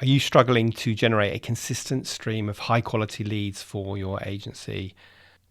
Are you struggling to generate a consistent stream of high quality leads for your agency?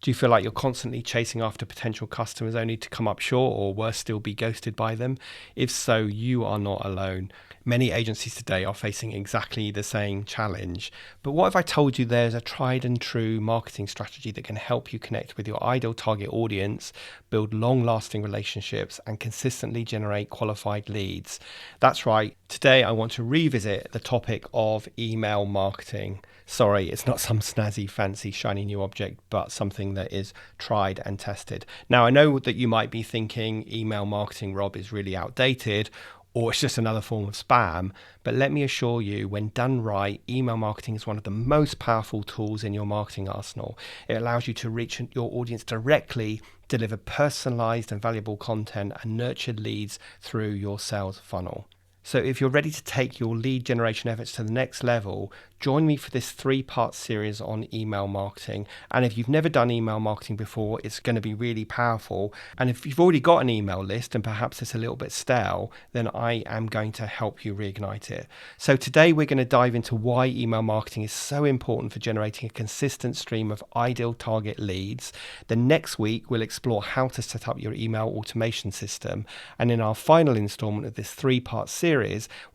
Do you feel like you're constantly chasing after potential customers only to come up short or worse still be ghosted by them? If so, you are not alone. Many agencies today are facing exactly the same challenge. But what if I told you there's a tried and true marketing strategy that can help you connect with your ideal target audience, build long-lasting relationships, and consistently generate qualified leads? That's right. Today I want to revisit the topic of email marketing. Sorry, it's not some snazzy, fancy, shiny new object, but something that is tried and tested. Now, I know that you might be thinking email marketing, Rob, is really outdated, or it's just another form of spam. But let me assure you, when done right, email marketing is one of the most powerful tools in your marketing arsenal. It allows you to reach your audience directly, deliver personalized and valuable content, and nurture leads through your sales funnel. So if you're ready to take your lead generation efforts to the next level, join me for this 3-part series on email marketing. And if you've never done email marketing before, it's going to be really powerful. And if you've already got an email list and perhaps it's a little bit stale, then I am going to help you reignite it. So today we're going to dive into why email marketing is so important for generating a consistent stream of ideal target leads. Then next week, we'll explore how to set up your email automation system. And in our final installment of this 3-part series,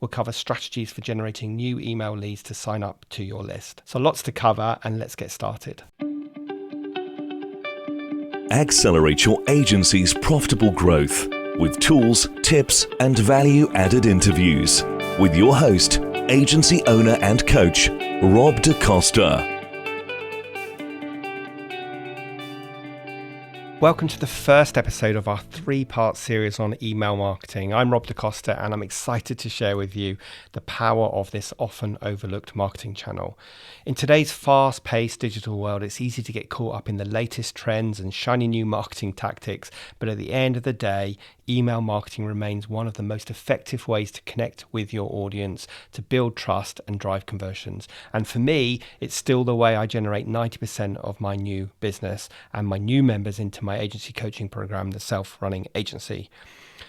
we'll cover strategies for generating new email leads to sign up to your list. So lots to cover, and let's get started. Accelerate your agency's profitable growth with tools, tips, and value-added interviews with your host, agency owner and coach, Rob DaCosta. Welcome to the first episode of our 3-part series on email marketing. I'm Rob DaCosta, and I'm excited to share with you the power of this often overlooked marketing channel. In today's fast-paced digital world, it's easy to get caught up in the latest trends and shiny new marketing tactics, but at the end of the day, email marketing remains one of the most effective ways to connect with your audience, to build trust and drive conversions. And for me, it's still the way I generate 90% of my new business and my new members into my agency coaching program, the Self-Running Agency.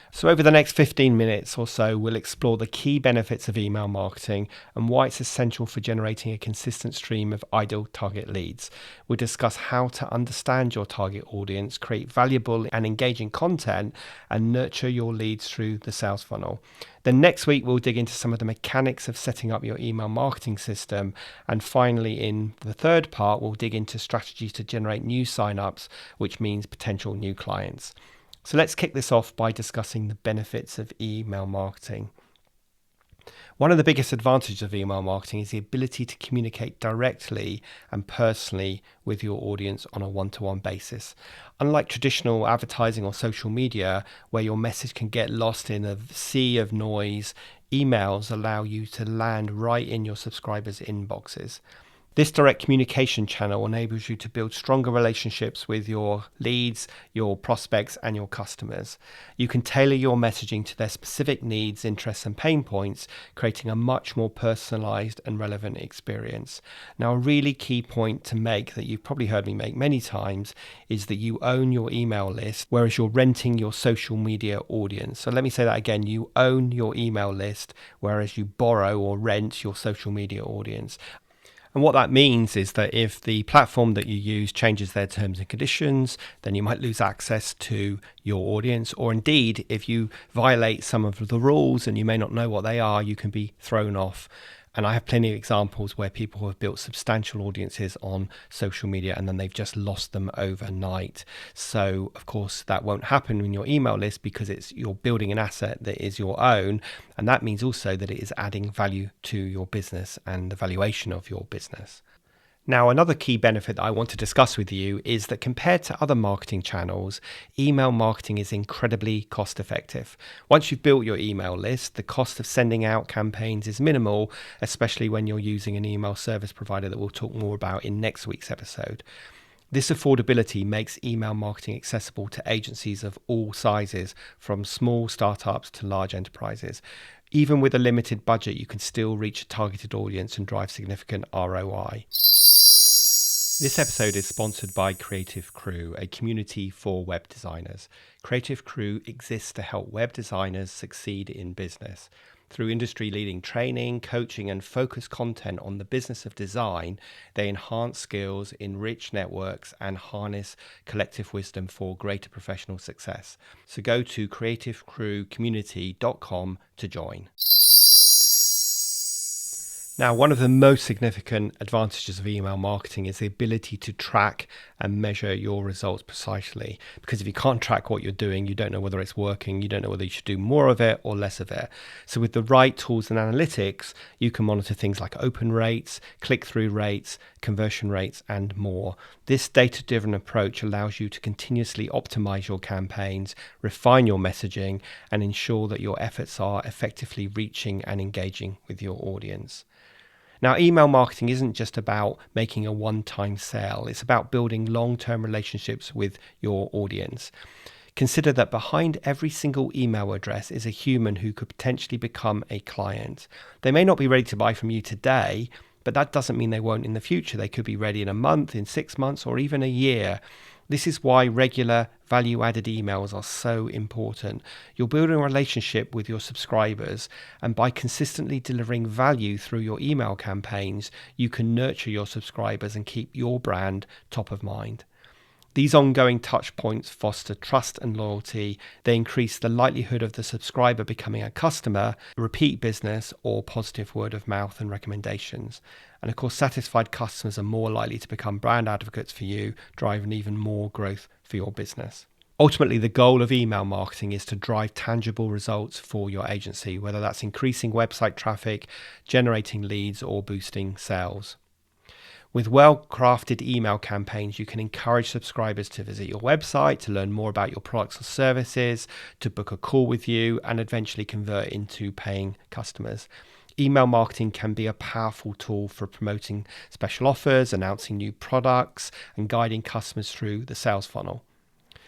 So over the next 15 minutes or so, we'll explore the key benefits of email marketing and why it's essential for generating a consistent stream of ideal target leads. We'll discuss how to understand your target audience, create valuable and engaging content, and nurture your leads through the sales funnel. Then next week, we'll dig into some of the mechanics of setting up your email marketing system. And finally, in the 3rd part, we'll dig into strategies to generate new signups, which means potential new clients. So let's kick this off by discussing the benefits of email marketing. One of the biggest advantages of email marketing is the ability to communicate directly and personally with your audience on a one-to-one basis. Unlike traditional advertising or social media, where your message can get lost in a sea of noise, emails allow you to land right in your subscribers' inboxes. This direct communication channel enables you to build stronger relationships with your leads, your prospects, and your customers. You can tailor your messaging to their specific needs, interests, and pain points, creating a much more personalized and relevant experience. Now, a really key point to make that you've probably heard me make many times is that you own your email list, whereas you're renting your social media audience. So let me say that again. You own your email list, whereas you borrow or rent your social media audience. And what that means is that if the platform that you use changes their terms and conditions, then you might lose access to your audience. Or indeed, if you violate some of the rules and you may not know what they are, you can be thrown off. And I have plenty of examples where people have built substantial audiences on social media and then they've just lost them overnight. So, of course, that won't happen in your email list because you're building an asset that is your own. And that means also that it is adding value to your business and the valuation of your business. Now, another key benefit that I want to discuss with you is that compared to other marketing channels, email marketing is incredibly cost effective. Once you've built your email list, the cost of sending out campaigns is minimal, especially when you're using an email service provider that we'll talk more about in next week's episode. This affordability makes email marketing accessible to agencies of all sizes, from small startups to large enterprises. Even with a limited budget, you can still reach a targeted audience and drive significant ROI. This episode is sponsored by Creative Crew, a community for web designers. Creative Crew exists to help web designers succeed in business. Through industry-leading training, coaching, and focused content on the business of design, they enhance skills, enrich networks, and harness collective wisdom for greater professional success. So go to creativecrewcommunity.com to join. Now, one of the most significant advantages of email marketing is the ability to track and measure your results precisely. Because if you can't track what you're doing, you don't know whether it's working, you don't know whether you should do more of it or less of it. So with the right tools and analytics, you can monitor things like open rates, click-through rates, conversion rates, and more. This data-driven approach allows you to continuously optimize your campaigns, refine your messaging, and ensure that your efforts are effectively reaching and engaging with your audience. Now, email marketing isn't just about making a one-time sale. It's about building long-term relationships with your audience. Consider that behind every single email address is a human who could potentially become a client. They may not be ready to buy from you today, but that doesn't mean they won't in the future. They could be ready in a month, in 6 months, or even a year. This is why regular value-added emails are so important. You're building a relationship with your subscribers, and by consistently delivering value through your email campaigns, you can nurture your subscribers and keep your brand top of mind. These ongoing touch points foster trust and loyalty. They increase the likelihood of the subscriber becoming a customer, repeat business, or positive word of mouth and recommendations. And of course, satisfied customers are more likely to become brand advocates for you, driving even more growth for your business. Ultimately, the goal of email marketing is to drive tangible results for your agency, whether that's increasing website traffic, generating leads, or boosting sales. With well-crafted email campaigns, you can encourage subscribers to visit your website, to learn more about your products or services, to book a call with you, and eventually convert into paying customers. Email marketing can be a powerful tool for promoting special offers, announcing new products, and guiding customers through the sales funnel.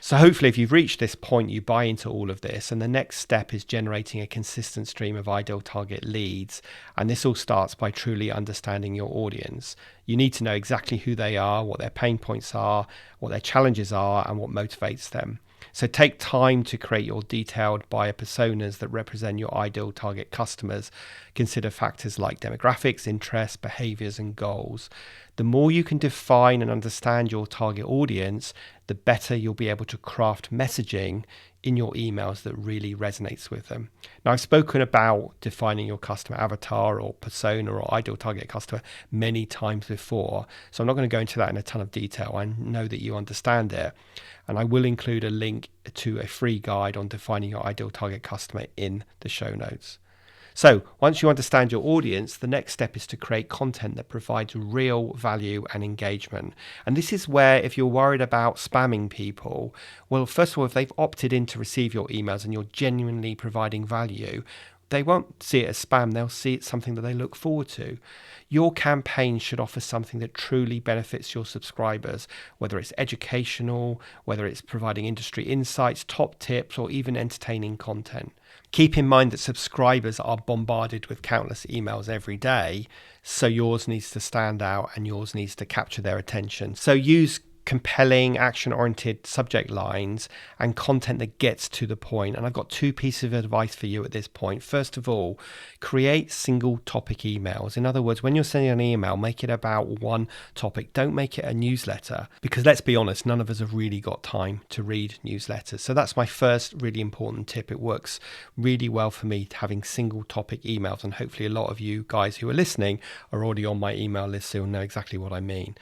So hopefully if you've reached this point, you buy into all of this, and the next step is generating a consistent stream of ideal target leads. And this all starts by truly understanding your audience. You need to know exactly who they are, what their pain points are, what their challenges are, and what motivates them. So take time to create your detailed buyer personas that represent your ideal target customers. Consider factors like demographics, interests, behaviors, and goals. The more you can define and understand your target audience, the better you'll be able to craft messaging in your emails that really resonates with them. Now, I've spoken about defining your customer avatar or persona or ideal target customer many times before, so I'm not going to go into that in a ton of detail. I know that you understand it, and I will include a link to a free guide on defining your ideal target customer in the show notes. So once you understand your audience, the next step is to create content that provides real value and engagement. And this is where, if you're worried about spamming people, well, first of all, if they've opted in to receive your emails and you're genuinely providing value, they won't see it as spam. They'll see it something that they look forward to. Your campaign should offer something that truly benefits your subscribers, whether it's educational, whether it's providing industry insights, top tips, or even entertaining content. Keep in mind that subscribers are bombarded with countless emails every day, so yours needs to stand out and yours needs to capture their attention. So use compelling, action-oriented subject lines and content that gets to the point. And I've got 2 pieces of advice for you at this point. First of all, create single topic emails. In other words, when you're sending an email, make it about one topic. Don't make it a newsletter, because let's be honest, none of us have really got time to read newsletters. So that's my first really important tip. It works really well for me having single topic emails, and hopefully a lot of you guys who are listening are already on my email list, so you'll know exactly what I mean.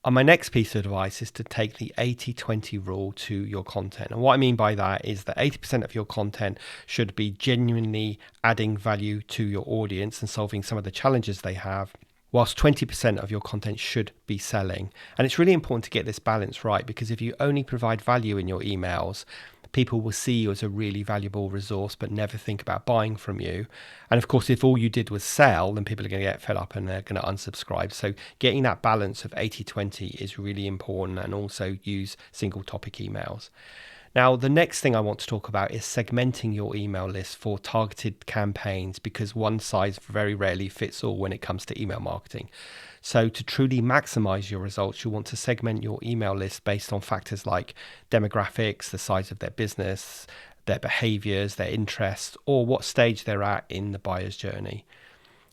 And my next piece of advice is to take the 80-20 rule to your content. And what I mean by that is that 80% of your content should be genuinely adding value to your audience and solving some of the challenges they have, whilst 20% of your content should be selling. And it's really important to get this balance right, because if you only provide value in your emails, people will see you as a really valuable resource but never think about buying from you. And of course, if all you did was sell, then people are going to get fed up and they're going to unsubscribe. So getting that balance of 80-20 is really important, and also use single topic emails. Now, the next thing I want to talk about is segmenting your email list for targeted campaigns, because one size very rarely fits all when it comes to email marketing. So to truly maximize your results, you want to segment your email list based on factors like demographics, the size of their business, their behaviors, their interests, or what stage they're at in the buyer's journey.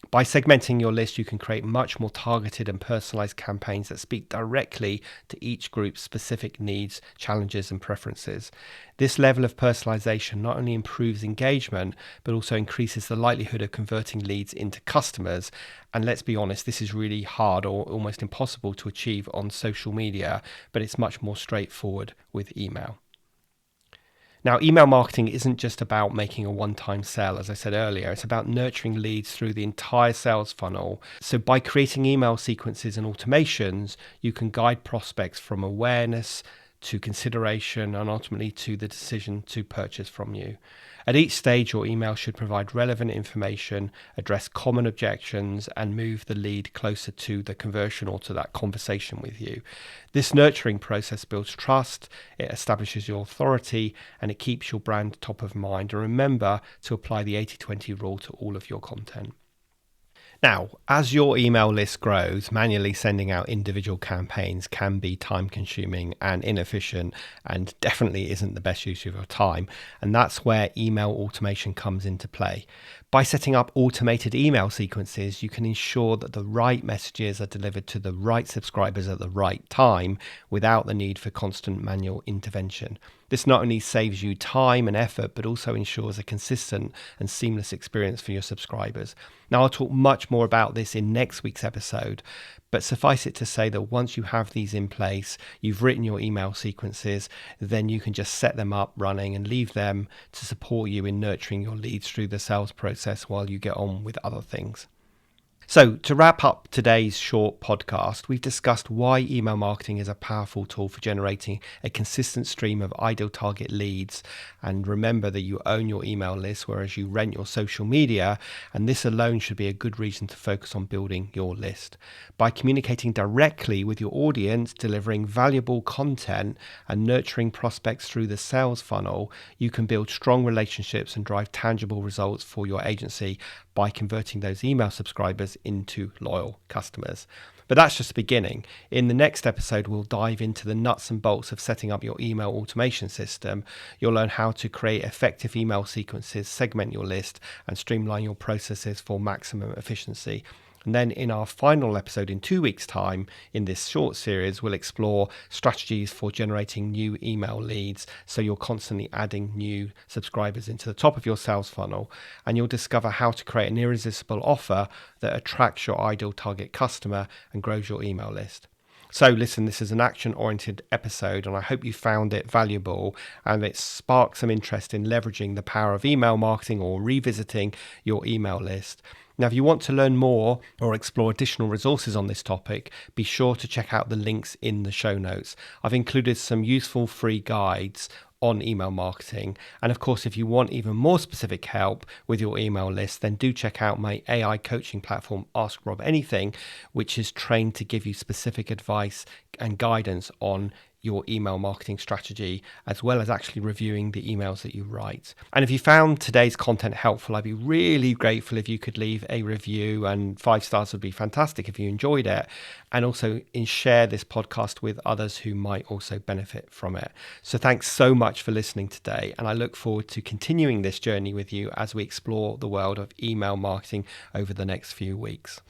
By segmenting your list, you can create much more targeted and personalized campaigns that speak directly to each group's specific needs, challenges, and preferences. This level of personalization not only improves engagement, but also increases the likelihood of converting leads into customers. And let's be honest, this is really hard or almost impossible to achieve on social media, but it's much more straightforward with email. Now, email marketing isn't just about making a one-time sale, as I said earlier. It's about nurturing leads through the entire sales funnel. So by creating email sequences and automations, you can guide prospects from awareness to consideration and ultimately to the decision to purchase from you. At each stage, your email should provide relevant information, address common objections, and move the lead closer to the conversion or to that conversation with you. This nurturing process builds trust, it establishes your authority, and it keeps your brand top of mind. And remember to apply the 80-20 rule to all of your content. Now, as your email list grows, manually sending out individual campaigns can be time consuming and inefficient and definitely isn't the best use of your time. And that's where email automation comes into play. By setting up automated email sequences, you can ensure that the right messages are delivered to the right subscribers at the right time without the need for constant manual intervention. This not only saves you time and effort, but also ensures a consistent and seamless experience for your subscribers. Now, I'll talk much more about this in next week's episode, but suffice it to say that once you have these in place, you've written your email sequences, then you can just set them up running and leave them to support you in nurturing your leads through the sales process while you get on with other things. So to wrap up today's short podcast, we've discussed why email marketing is a powerful tool for generating a consistent stream of ideal target leads. And remember that you own your email list, whereas you rent your social media. And this alone should be a good reason to focus on building your list. By communicating directly with your audience, delivering valuable content, and nurturing prospects through the sales funnel, you can build strong relationships and drive tangible results for your agency by converting those email subscribers into loyal customers. But that's just the beginning. In the next episode, we'll dive into the nuts and bolts of setting up your email automation system. You'll learn how to create effective email sequences, segment your list, and streamline your processes for maximum efficiency. And then in our final episode in 2 weeks' time, in this short series, we'll explore strategies for generating new email leads. So you're constantly adding new subscribers into the top of your sales funnel, and you'll discover how to create an irresistible offer that attracts your ideal target customer and grows your email list. So listen, this is an action-oriented episode, and I hope you found it valuable and it sparked some interest in leveraging the power of email marketing or revisiting your email list. Now, if you want to learn more or explore additional resources on this topic, be sure to check out the links in the show notes. I've included some useful free guides on email marketing. And of course, if you want even more specific help with your email list, then do check out my AI coaching platform, Ask Rob Anything, which is trained to give you specific advice and guidance on your email marketing strategy, as well as actually reviewing the emails that you write. And if you found today's content helpful, I'd be really grateful if you could leave a review, and 5 stars would be fantastic if you enjoyed it. And also share this podcast with others who might also benefit from it. So thanks so much for listening today. And I look forward to continuing this journey with you as we explore the world of email marketing over the next few weeks.